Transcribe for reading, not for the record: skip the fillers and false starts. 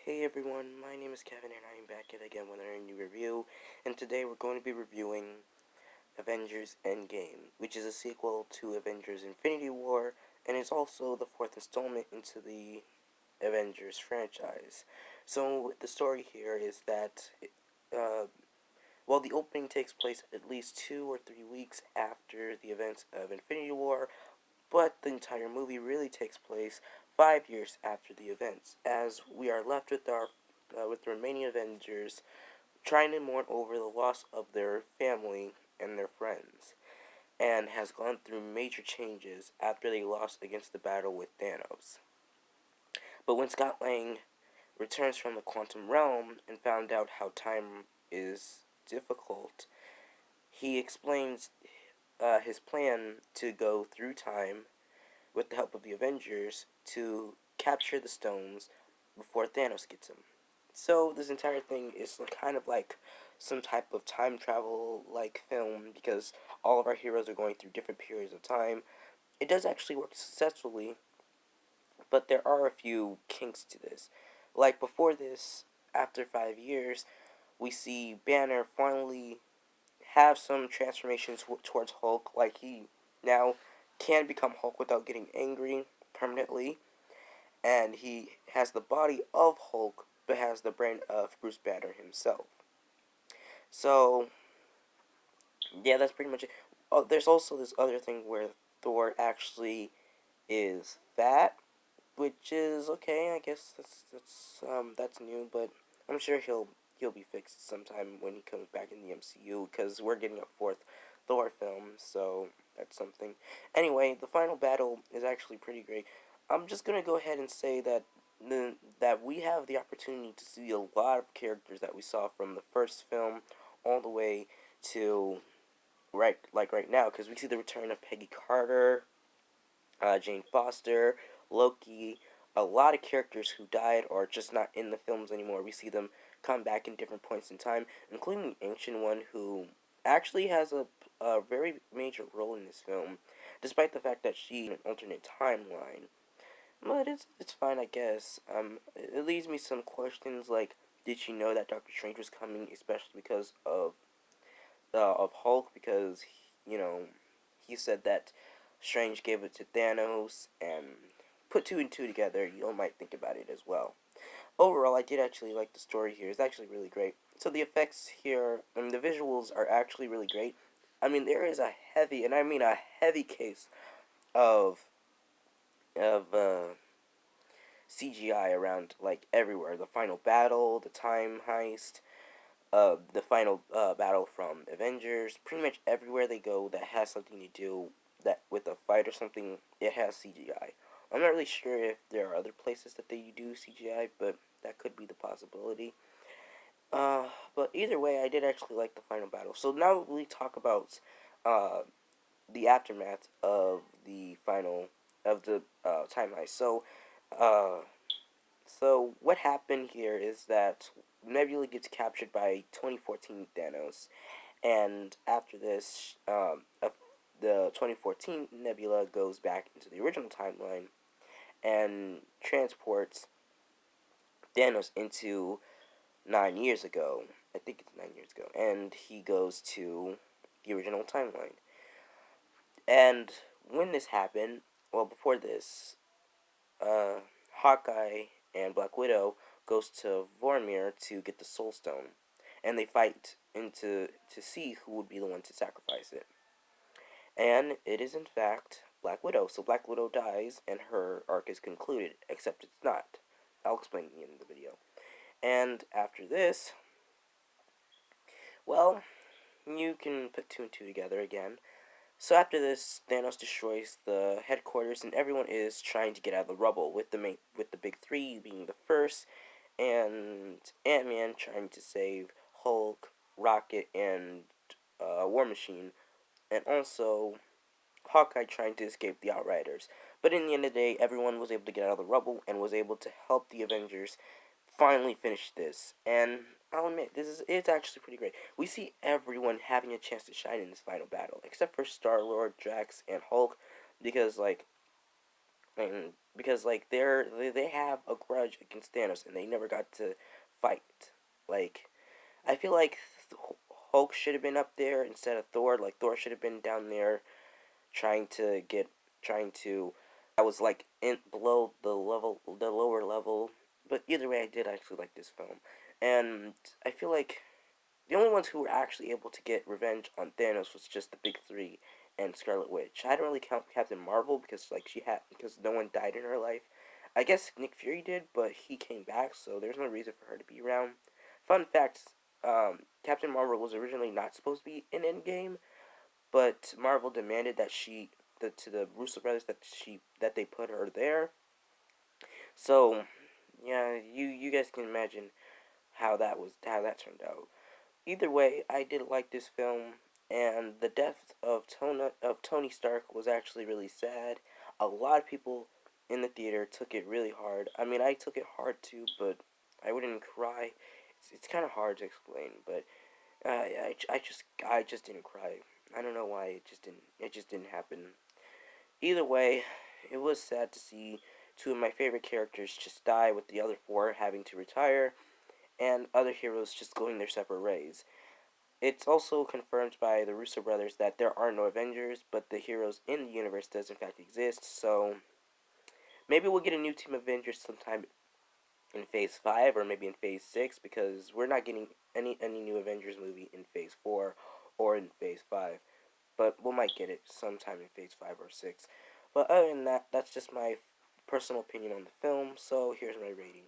Hey everyone, my name is Kevin and I am back yet again with another new review, and today we're going to be reviewing Avengers Endgame, which is a sequel to Avengers Infinity War, and is also the fourth installment into the Avengers franchise. So the story here is that, uh, while the opening takes place at least 2 or 3 weeks after the events of Infinity War, but the entire movie really takes place 5 years after the events, as we are left with the remaining Avengers trying to mourn over the loss of their family and their friends, and has gone through major changes after they lost against the battle with Thanos. But when Scott Lang returns from the quantum realm and found out how time is difficult, he explains his plan to go through time with the help of the Avengers to capture the stones before Thanos gets them. So this entire thing is kind of like some type of time travel like film because all of our heroes are going through different periods of time. It does actually work successfully, but there are a few kinks to this. Like before this, after 5 years, we see Banner finally have some transformations towards Hulk. Like he now can become Hulk without getting angry permanently, and he has the body of Hulk but has the brain of Bruce Banner himself. So yeah, that's pretty much it. Oh, there's also this other thing where Thor actually is fat, which is okay. I guess that's new, but I'm sure he'll be fixed sometime when he comes back in the MCU because we're getting a fourth Thor film, so that's something. Anyway, the final battle is actually pretty great. I'm just gonna go ahead and say that we have the opportunity to see a lot of characters that we saw from the first film all the way to right now, because we see the return of Peggy Carter, Jane Foster, Loki, a lot of characters who died or are just not in the films anymore. We see them come back in different points in time, including the Ancient One, who actually has a very major role in this film, despite the fact that she in an alternate timeline. But it's fine, I guess. It leaves me some questions like, did she know that Doctor Strange was coming, especially because of Hulk? Because he said that Strange gave it to Thanos, and put two and two together, you might think about it as well. Overall, I did actually like the story here. It's actually really great. So the effects here, and the visuals are actually really great. I mean, there is a heavy, and I mean a heavy case of of CGI around like everywhere. The final battle, the time heist, the final battle from Avengers. Pretty much everywhere they go that has something to do that with a fight or something, it has CGI. I'm not really sure if there are other places that they do CGI, but that could be the possibility. But either way, I did actually like the final battle. So now we talk about uh, the aftermath of the final of the time heist. Uh, so what happened here is that Nebula gets captured by 2014 Thanos, and after this, the 2014 Nebula goes back into the original timeline and transports Thanos into 9 years ago. I think it's 9 years ago, and he goes to the original timeline. And when this happened, well, before this, uh, Hawkeye and Black Widow goes to Vormir to get the Soul Stone, and they fight to see who would be the one to sacrifice it. And it is in fact Black Widow. So Black Widow dies, and her arc is concluded. Except it's not. I'll explain at the end of the video. And after this, well, you can put two and two together again. So after this, Thanos destroys the headquarters, and everyone is trying to get out of the rubble. With the big three being the first, and Ant-Man trying to save Hulk, Rocket, and War Machine, and also Hawkeye trying to escape the Outriders. But in the end of the day, everyone was able to get out of the rubble and was able to help the Avengers finally finish this. And I'll admit, it's actually pretty great. We see everyone having a chance to shine in this final battle, except for Star-Lord, Drax, and Hulk, because and because like they have a grudge against Thanos, and they never got to fight. Like I feel like Hulk should have been up there instead of Thor. Like Thor should have been down there trying to get trying to I was like in below the lower level. But either way, I did actually like this film, and I feel like the only ones who were actually able to get revenge on Thanos was just the big three and Scarlet Witch. I don't really count Captain Marvel because no one died in her life. I guess Nick Fury did, but he came back, so there's no reason for her to be around. Fun fact: Captain Marvel was originally not supposed to be in Endgame, but Marvel demanded that to the Russo brothers that they put her there. So, yeah, you guys can imagine how that turned out. Either way, I did like this film, and the death of Tony Stark was actually really sad. A lot of people in the theater took it really hard. I mean, I took it hard too, but I wouldn't cry. It's kind of hard to explain, but I just didn't cry. I don't know why it just didn't happen. Either way, it was sad to see two of my favorite characters just die, with the other four having to retire and other heroes just going their separate ways. It's also confirmed by the Russo brothers that there are no Avengers, but the heroes in the universe does in fact exist. So maybe we'll get a new team of Avengers sometime in Phase 5 or maybe in Phase 6, because we're not getting any new Avengers movie in Phase 4 or in Phase 5. But we might get it sometime in Phase 5 or 6. But other than that, that's just my personal opinion on the film. So here's my rating.